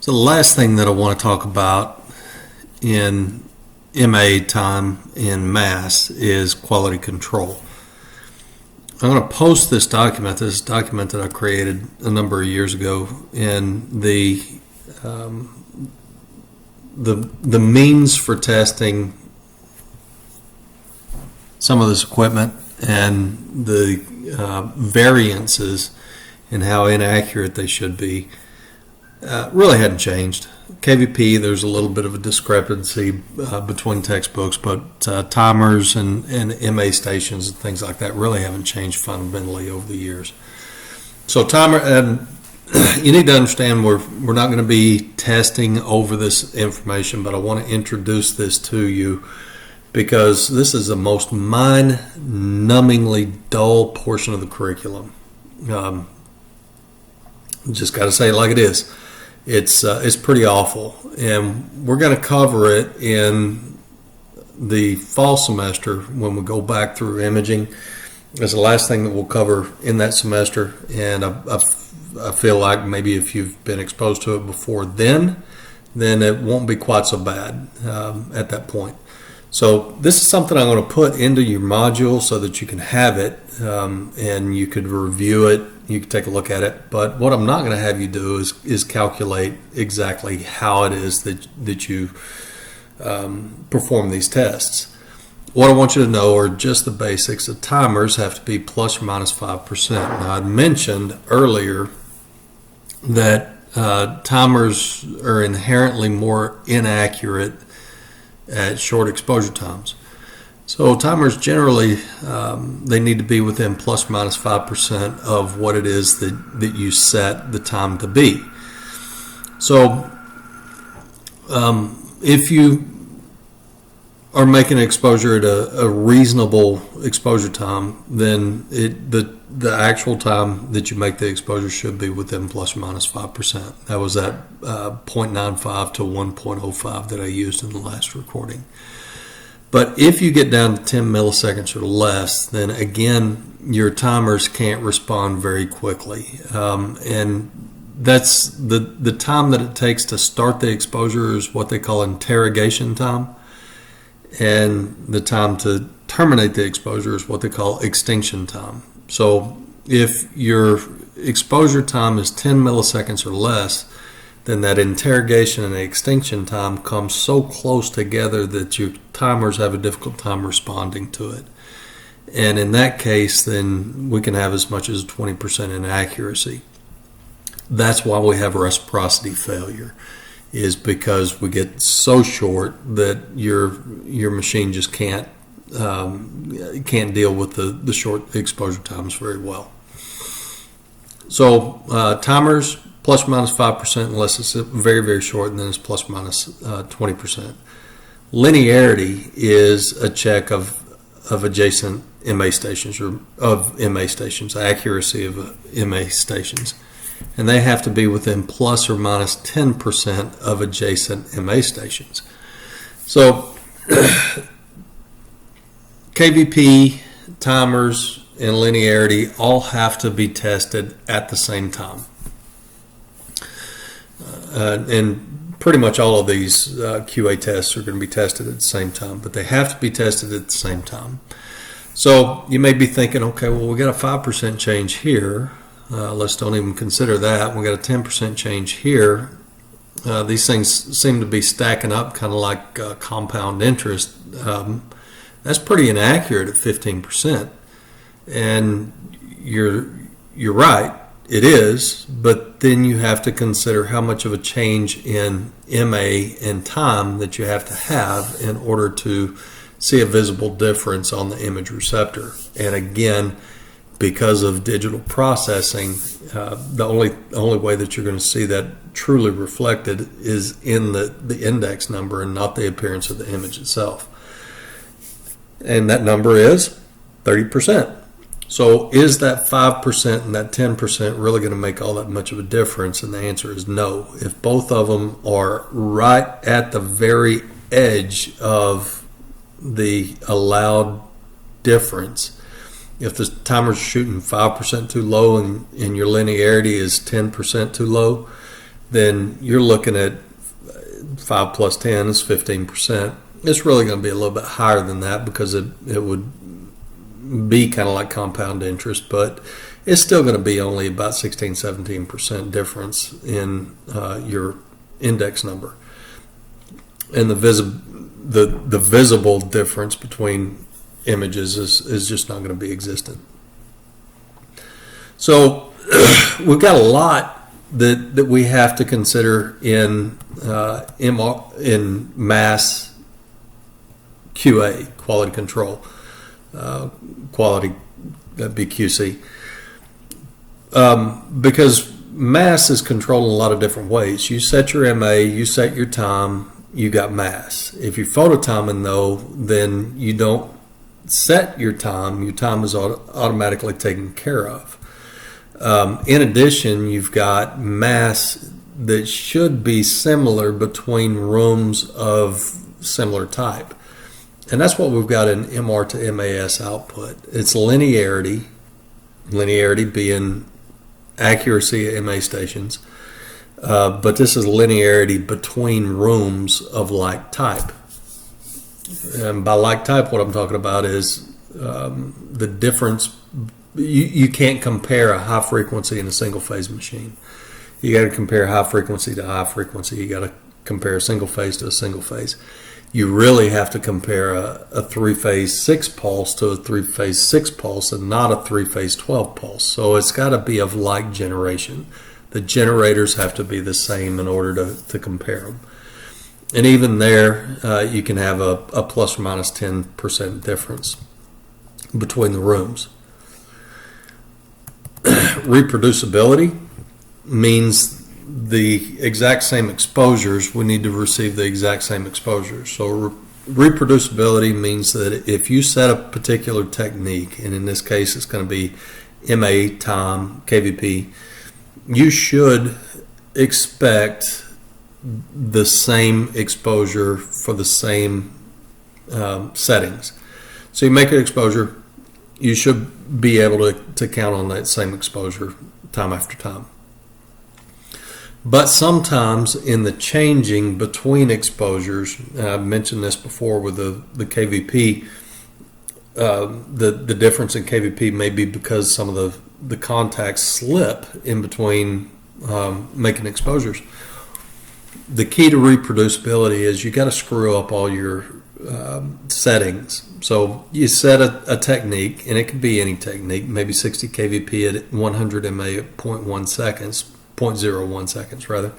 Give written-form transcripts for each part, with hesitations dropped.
So the last thing that I want to talk about in MA time in mass is quality control. I'm going to post this document that I created a number of years ago, and the means for testing some of this equipment and the variances and how inaccurate they should be really hadn't changed. KVP, there's a little bit of a discrepancy between textbooks, but timers and MA stations and things like that really haven't changed fundamentally over the years. So timer, and you need to understand we're not going to be testing over this information, but I want to introduce this to you because this is the most mind-numbingly dull portion of the curriculum. Just got to say it like it is. It's pretty awful, and we're going to cover it in the fall semester when we go back through imaging. It's the last thing that we'll cover in that semester, and I feel like maybe if you've been exposed to it before then it won't be quite so bad at that point. So this is something I'm going to put into your module so that you can have it and you could review it. You can take a look at it, but what I'm not going to have you do is calculate exactly how it is that you perform these tests. What I want you to know are just the basics. The timers have to be plus or minus 5%. Now, I mentioned earlier that timers are inherently more inaccurate at short exposure times. So timers generally, they need to be within plus or minus 5% of what it is that you set the time to be. So if you are making an exposure at a reasonable exposure time, then the actual time that you make the exposure should be within plus or minus 5%. That was at 0.95 to 1.05 that I used in the last recording. But if you get down to 10 milliseconds or less, then again, your timers can't respond very quickly. And that's the time that it takes to start the exposure is what they call interrogation time. And the time to terminate the exposure is what they call extinction time. So if your exposure time is 10 milliseconds or less, then that interrogation and extinction time comes so close together that your timers have a difficult time responding to it. And in that case, then we can have as much as 20% inaccuracy. That's why we have reciprocity failure, is because we get so short that your machine just can't deal with the short exposure times very well. So timers plus or minus 5% unless it's very, very short, and then it's plus or minus 20%. Linearity is a check of adjacent MA stations, or of MA stations, accuracy of MA stations. And they have to be within plus or minus 10% of adjacent MA stations. So KVP, timers, and linearity all have to be tested at the same time. And pretty much all of these QA tests are going to be tested at the same time, but they have to be tested at the same time. So you may be thinking, okay, well, we got a 5% change here. Let's don't even consider that. We got a 10% change here. These things seem to be stacking up kind of like compound interest. That's pretty inaccurate at 15%. And you're right. It is, but then you have to consider how much of a change in MA and time that you have to have in order to see a visible difference on the image receptor. And again, because of digital processing, the only way that you're going to see that truly reflected is in the index number and not the appearance of the image itself. And that number is 30%. So is that 5% and that 10% really going to make all that much of a difference? And the answer is no. If both of them are right at the very edge of the allowed difference, if the timer's shooting 5% too low and your linearity is 10% too low, then you're looking at 5 plus 10 is 15%. It's really going to be a little bit higher than that because it would be kind of like compound interest, but it's still going to be only about 16-17% difference in your index number. And the visible difference between images is just not going to be existent. So we've got a lot that we have to consider in mass QA, quality control, quality, that'd be QC, because mass is controlled in a lot of different ways. You set your MA, you set your time, you got mass. If you're phototiming though, then you don't set your time is automatically taken care of. In addition, you've got mass that should be similar between rooms of similar type. And that's what we've got in MR to MAS output. It's linearity being accuracy at MA stations, but this is linearity between rooms of like type. And by like type, what I'm talking about is the difference. You can't compare a high frequency in a single phase machine. You got to compare high frequency to high frequency. You got to compare a single phase to a single phase. You really have to compare a 3-phase 6 pulse to a 3-phase 6 pulse and not a 3-phase 12 pulse. So it's got to be of like generation. The generators have to be the same in order to compare them. And even there, you can have a plus or minus 10% difference between the rooms. Reproducibility means the exact same exposures, we need to receive the exact same exposures. So reproducibility means that if you set a particular technique, and in this case it's going to be MA, time, KVP, you should expect the same exposure for the same settings. So you make an exposure, you should be able to count on that same exposure time after time. But sometimes in the changing between exposures, I've mentioned this before with the KVP, the difference in KVP may be because some of the contacts slip in between making exposures. The key to reproducibility is you got to screw up all your settings. So you set a technique, and it could be any technique, maybe 60 kVp at 100 MA at 0.1 seconds, 0.01 seconds rather.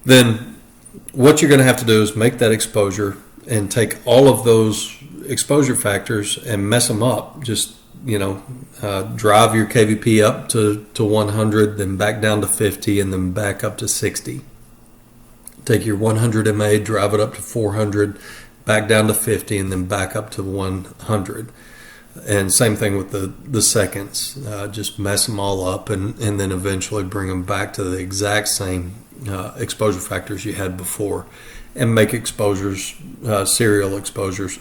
Then what you're going to have to do is make that exposure and take all of those exposure factors and mess them up. Just drive your KVP up to 100, then back down to 50, and then back up to 60. Take your 100 MA, drive it up to 400, back down to 50, and then back up to 100. And same thing with the seconds. Just mess them all up and then eventually bring them back to the exact same exposure factors you had before, and make exposures, serial exposures,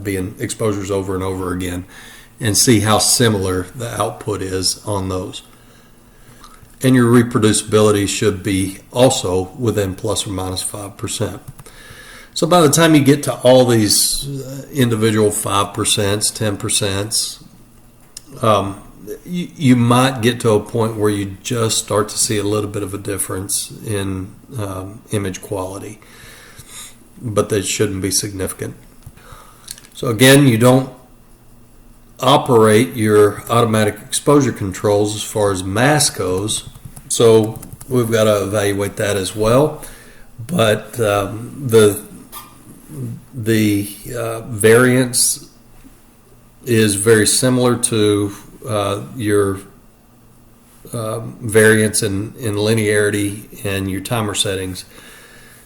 being exposures over and over again, and see how similar the output is on those. And your reproducibility should be also within plus or minus 5%. So by the time you get to all these individual 5%, 10%, you might get to a point where you just start to see a little bit of a difference in image quality, but that shouldn't be significant. So again, you don't operate your automatic exposure controls as far as mass goes, so we've got to evaluate that as well. But the variance is very similar to your variance in linearity and your timer settings,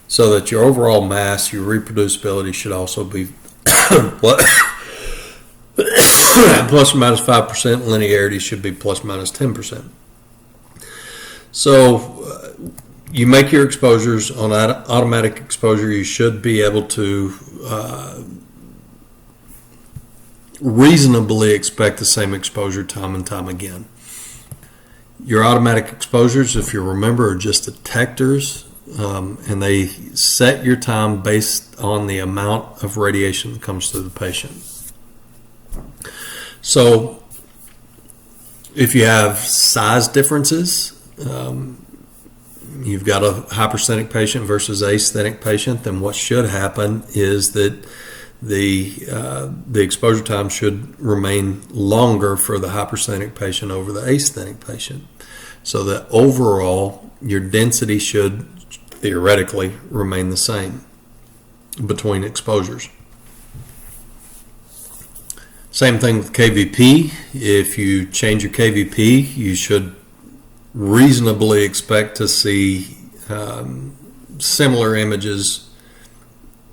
so that your overall mass, your reproducibility should also be plus or minus 5%, linearity should be plus or minus 10%. So you make your exposures on automatic exposure, you should be able to reasonably expect the same exposure time and time again. Your automatic exposures, if you remember, are just detectors, and they set your time based on the amount of radiation that comes through the patient. So if you have size differences, you've got a hypersthenic patient versus asthenic patient, then what should happen is that the exposure time should remain longer for the hypersthenic patient over the asthenic patient, so that overall your density should theoretically remain the same between exposures. Same thing with KVP. If you change your KVP, you should reasonably expect to see similar images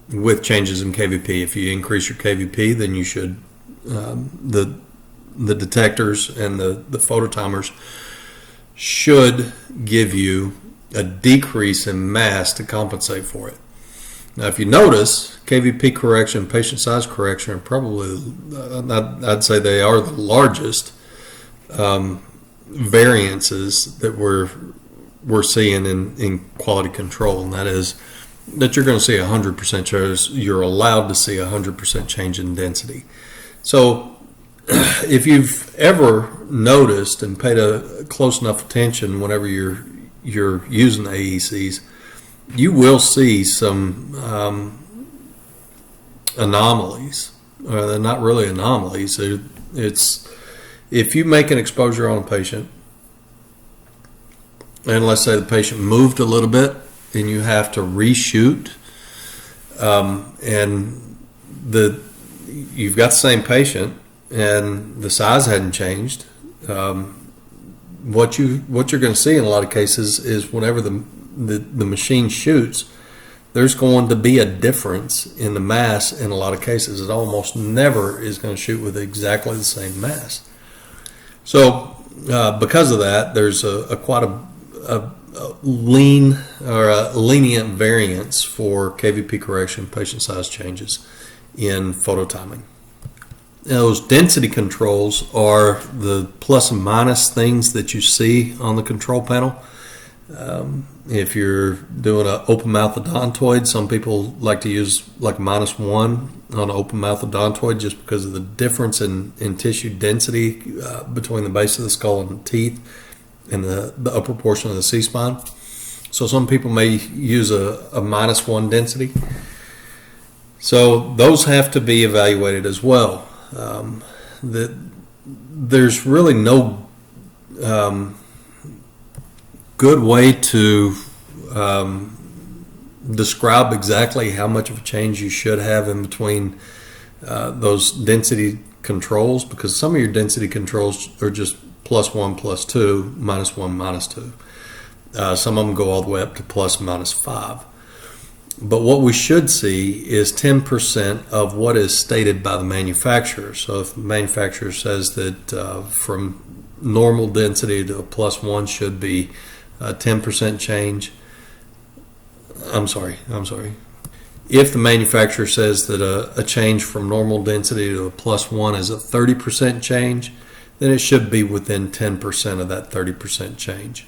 with changes in KVP. If you increase your KVP, then you should the detectors and the phototimers should give you a decrease in mass to compensate for it. Now, if you notice, KVP correction, patient size correction are probably, I'd say they are the largest variances that we're seeing in quality control, and that is that you're going to see 100% change. You're allowed to see 100% change in density. So if you've ever noticed and paid a close enough attention whenever you're using the AECs, you will see some anomalies. They're not really anomalies. It's if you make an exposure on a patient, and let's say the patient moved a little bit, and you have to reshoot, and you've got the same patient, and the size hadn't changed. What you're going to see in a lot of cases is whenever the machine shoots, there's going to be a difference in the mass. In a lot of cases, it almost never is going to shoot with exactly the same mass. So because of that, there's quite a lean or a lenient variance for KVP correction, patient size changes in phototiming. Those density controls are the plus and minus things that you see on the control panel. If you're doing an open mouth odontoid, some people like to use like -1 on an open mouth odontoid just because of the difference in tissue density between the base of the skull and the teeth and the upper portion of the C-spine. So some people may use a -1 density. So those have to be evaluated as well. There's really no good way to describe exactly how much of a change you should have in between those density controls, because some of your density controls are just +1, +2, -1, -2. Some of them go all the way up to ±5. But what we should see is 10% of what is stated by the manufacturer. So if the manufacturer says that from normal density to a +1 should be 10% change, I'm sorry. If the manufacturer says that a change from normal density to a +1 is a 30% change, then it should be within 10% of that 30% change.